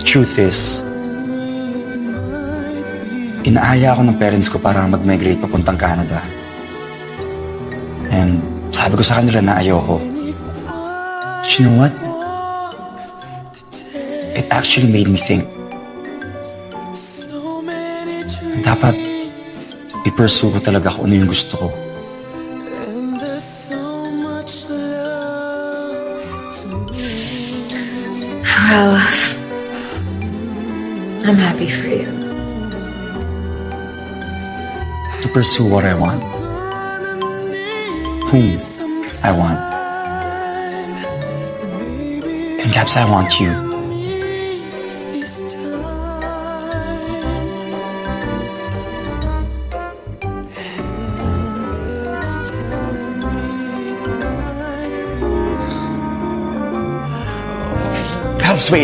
truth is, inaaya ako ng parents ko para mag-migrate papuntang Canada. And sabi ko sa kanila na ayoko. But you know what? It actually made me think. Dapat i-pursue ko talaga kung ano yung gusto ko. Well, I'm happy for you. To pursue what I want. Whom I want. And Gabs, I want you.